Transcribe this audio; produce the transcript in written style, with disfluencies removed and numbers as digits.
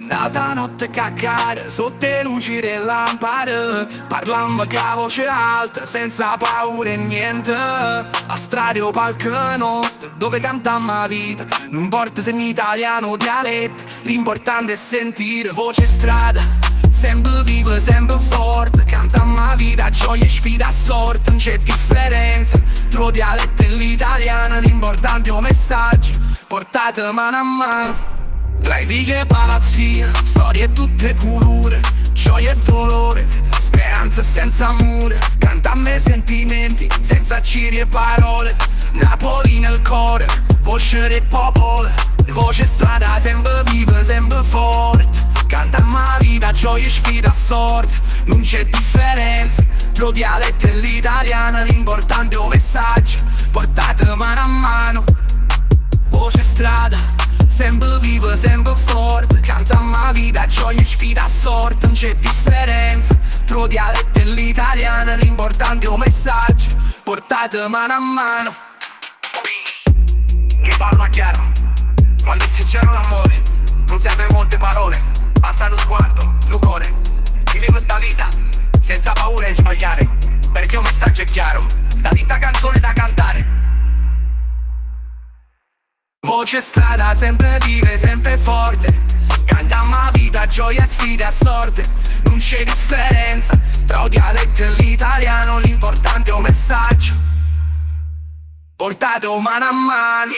Nata notte caccare sotto le luci delle lampade, parlammo che a voce alta senza paura e niente. A strade o palco nostro dove cantammo la vita, non importa se in italiano o dialetto, l'importante è sentire voce strada. Sempre vivo, sempre forte, cantammo la vita, gioia e sfida a sorte, non c'è differenza tra il dialetto e l'italiano, l'importante è un messaggio portate mano a mano. Tra i righe palazzine, storie tutte colore, gioia e dolore, speranza senza mure, cantammo i sentimenti senza ciri e parole. Napoli nel cuore, voce del popolo, voce strada sempre viva, sempre forte, cantammo la vita, gioia e sfida a sorte, non c'è differenza tra il dialetto e l'italiano, l'importante è un messaggio portate mano a mano. Voce strada, sempre vivo, sempre forte, cantammo la vita, gioia e sfida a sorte, non c'è differenza tra il dialetto e l'italiano, l'importante è un messaggio portate mano a mano. Che parla chiaro, quando è sincero l'amore, non serve molte parole, basta lo sguardo, lo cuore. Vivi questa vita senza paura di sbagliare, perché un messaggio è chiaro, sta vita canzone da cantare. Voce strada, sempre viva, sempre forte, cantammo la vita, gioia, sfida a sorte, non c'è differenza tra il dialetto e l'italiano, l'importante è un messaggio portato mano a mano.